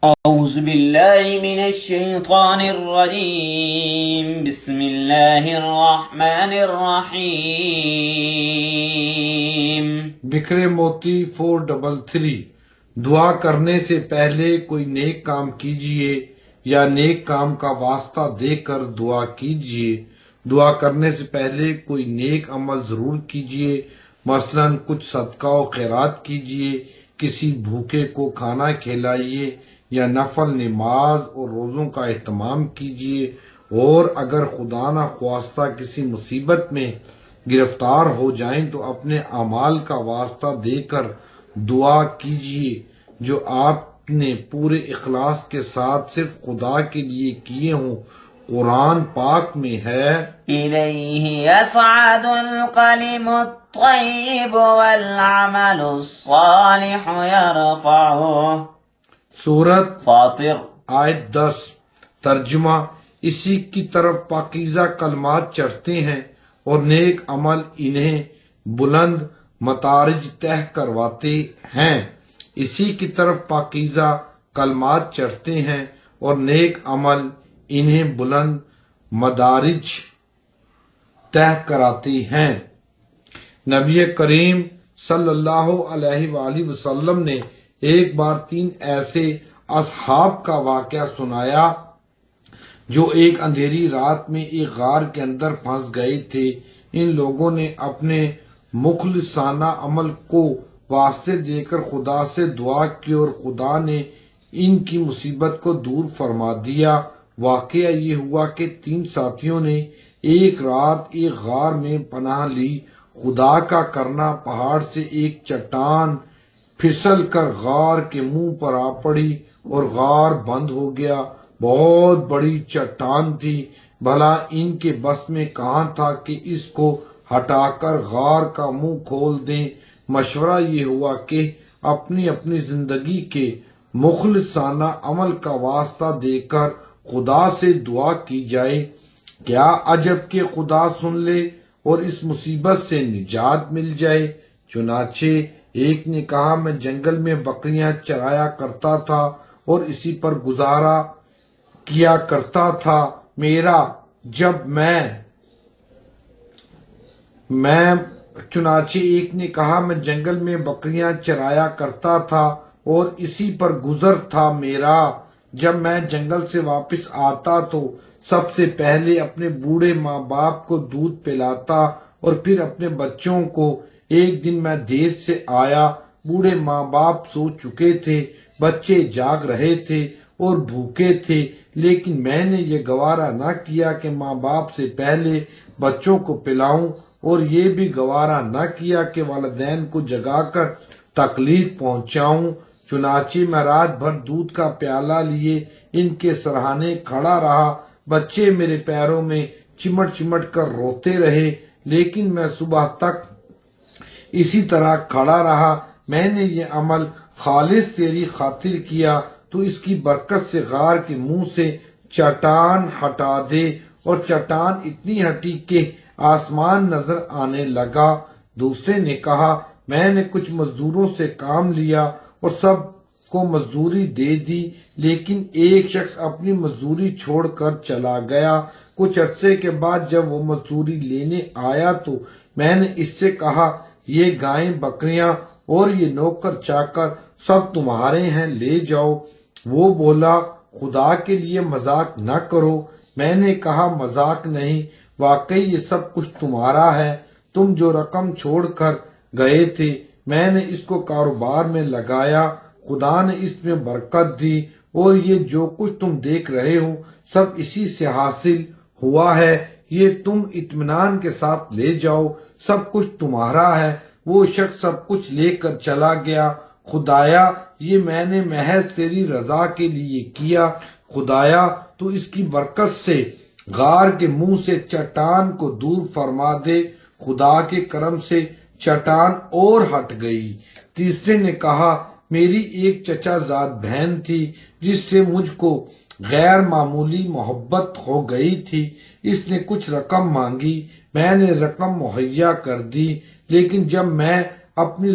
أعوذ بالله من الشيطان الرجيم بسم الله الرحمن الرحيم بکھرے موتی 433 دعا کرنے سے پہلے کوئی نیک کام کیجئے یا نیک کام کا واسطہ دے کر دعا کیجئے۔ دعا کرنے سے پہلے کوئی نیک عمل ضرور کیجئے، مثلا کچھ صدقہ و خیرات کیجئے، کسی بھوکے کو کھانا کھلائیے یا نفل نماز اور روزوں کا اہتمام کیجئے، اور اگر خدا نہ خواستہ کسی مصیبت میں گرفتار ہو جائیں تو اپنے اعمال کا واسطہ دے کر دعا کیجئے جو آپ نے پورے اخلاص کے ساتھ صرف خدا کے لیے کیے ہوں۔ قرآن پاک میں ہے، إليه يصعد الكلم الطيب والعمل الصالح يرفعه سورت فاطر آیت 10۔ ترجمہ: اسی کی طرف پاکیزہ کلمات چڑھتے ہیں اور نیک عمل انہیں بلند متارج طے کرواتے ہیں۔ اسی کی طرف پاکیزہ کلمات چڑھتے ہیں اور نیک عمل انہیں بلند مدارج طے کراتے ہیں۔ نبی کریم صلی اللہ علیہ وآلہ وسلم نے ایک بار 3 ایسے اصحاب کا واقعہ سنایا جو ایک اندھیری رات میں ایک غار کے اندر پھنس گئے تھے۔ ان لوگوں نے اپنے مخلصانہ عمل کو واسطے دے کر خدا سے دعا کی اور خدا نے ان کی مصیبت کو دور فرما دیا۔ واقعہ یہ ہوا کہ 3 ساتھیوں نے ایک رات ایک غار میں پناہ لی۔ خدا کا کرنا، پہاڑ سے ایک چٹان پھسل کر غار کے منہ پر آ پڑی اور غار بند ہو گیا۔ بہت بڑی چٹان تھی، بھلا ان کے بس میں کہاں تھا کہ اس کو ہٹا کر غار کا منہ کھول دیں۔ مشورہ یہ ہوا کہ اپنی اپنی زندگی کے مخلصانہ عمل کا واسطہ دے کر خدا سے دعا کی جائے۔ کیا عجب کہ خدا سن لے اور اس مصیبت سے نجات مل جائے۔ چنانچہ ایک نے کہا، میں جنگل میں بکریاں چرایا کرتا تھا اور اسی پر گزارا کیا کرتا تھا۔ چنانچہ ایک نے کہا، میں جنگل میں بکریاں چرایا کرتا تھا اور اسی پر گزر تھا میرا۔ جب میں جنگل سے واپس آتا تو سب سے پہلے اپنے بوڑھے ماں باپ کو دودھ پلاتا اور پھر اپنے بچوں کو۔ ایک دن میں دیر سے آیا، بوڑھے ماں باپ سو چکے تھے، بچے جاگ رہے تھے اور بھوکے تھے، لیکن میں نے یہ گوارا نہ کیا کہ ماں باپ سے پہلے بچوں کو پلاؤں، اور یہ بھی گوارا نہ کیا کہ والدین کو جگا کر تکلیف پہنچاؤں۔ چنانچہ میں رات بھر دودھ کا پیالہ لیے ان کے سرہانے کھڑا رہا۔ بچے میرے پیروں میں چمٹ چمٹ کر روتے رہے، لیکن میں صبح تک اسی طرح کھڑا رہا۔ میں نے یہ عمل خالص تیری خاطر کیا، تو اس کی برکت سے غار کے منہ سے چٹان ہٹا دے۔ اور چٹان اتنی ہٹی کہ آسمان نظر آنے لگا۔ دوسرے نے کہا، میں نے کچھ مزدوروں سے کام لیا اور سب کو مزدوری دے دی، لیکن ایک شخص اپنی مزدوری چھوڑ کر چلا گیا۔ کچھ عرصے کے بعد جب وہ مزدوری لینے آیا تو میں نے اس سے کہا، یہ گائیں بکریاں اور یہ نوکر چاکر سب تمہارے ہیں، لے جاؤ۔ وہ بولا، خدا کے لیے مذاق نہ کرو۔ میں نے کہا، مذاق نہیں، واقعی یہ سب کچھ تمہارا ہے۔ تم جو رقم چھوڑ کر گئے تھے میں نے اس کو کاروبار میں لگایا، خدا نے اس میں برکت دی، اور یہ جو کچھ تم دیکھ رہے ہو سب اسی سے حاصل ہوا ہے۔ یہ تم اطمینان کے ساتھ لے جاؤ، سب کچھ تمہارا ہے۔ وہ شخص سب کچھ لے کر چلا گیا۔ خدایا، یہ میں نے محض تیری رضا کے لیے کیا۔ خدایا، تو اس کی برکت سے غار کے منہ سے چٹان کو دور فرما دے۔ خدا کے کرم سے چٹان اور ہٹ گئی۔ تیسرے نے کہا، میری ایک چچا زاد بہن تھی جس سے مجھ کو غیر معمولی محبت ہو گئی تھی۔ اس نے کچھ رقم مانگی، میں نے رقم مہیا کر دی، لیکن جب میں اپنی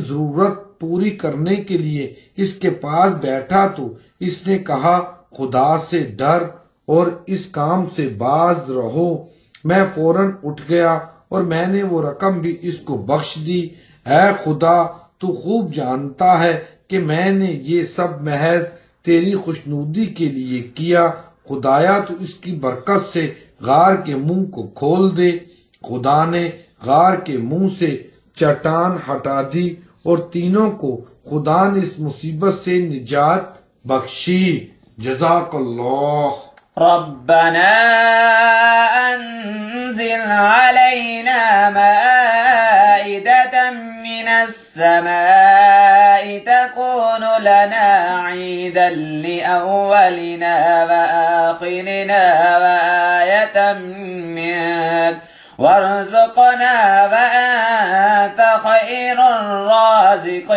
ضرورت پوری کرنے کے لیے اس کے پاس بیٹھا تو اس نے کہا خدا سے ڈر اور اس کام سے باز رہو۔ میں فوراً اٹھ گیا اور میں نے وہ رقم بھی اس کو بخش دی۔ اے خدا، تو خوب جانتا ہے کہ میں نے یہ سب محض تیری خوشنودی کے لیے کیا۔ خدایا تو اس کی برکت سے غار کے منہ کو کھول دے۔ خدا نے غار کے منہ سے چٹان ہٹا دی اور تینوں کو خدا نے اس مصیبت سے نجات بخشی۔ جزاک اللہ۔ ربنا أنزل علينا مائدة من السماء تكون لنا عيدا لأولنا وآخرنا وآية منك وارزقنا وأنت خير الرازقين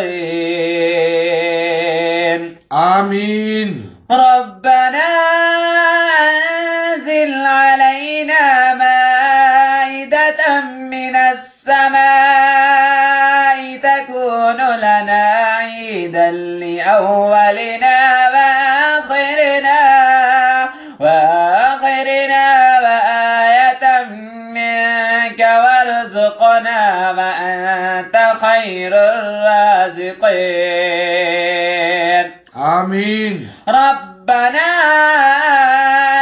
آمین۔ ربنا أنزل علينا مائدة من السماء تكون لنا عيدا لأولنا وآخرنا وآية منك وارزقنا وأنت خير الرازقين آمین۔ ربنا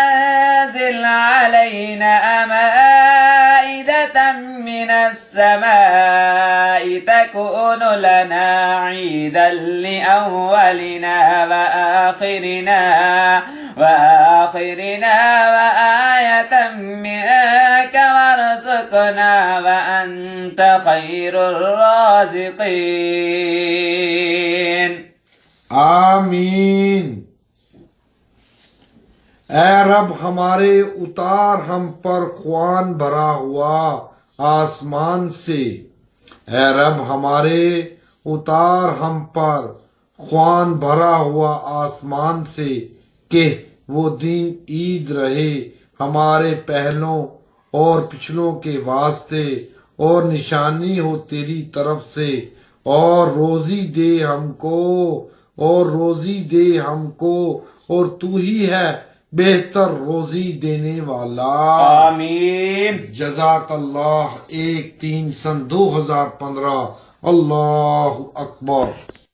أنزل علينا مائدة من السماء تكون لنا عيدا لأولنا وآخرنا وآية منك وارزقنا وأنت خير الرازقين۔ آمین۔ اے رب ہمارے، اتار ہم پر خوان بھرا ہوا آسمان سے۔ اے رب ہمارے، اتار ہم پر خوان بھرا ہوا آسمان سے کہ وہ دن عید رہے ہمارے پہلوں اور پچھلوں کے واسطے اور نشانی ہو تیری طرف سے، اور روزی دے ہم کو اور تو ہی ہے بہتر روزی دینے والا۔ آمین۔ جزاک اللہ۔ 1/3/2015۔ اللہ اکبر۔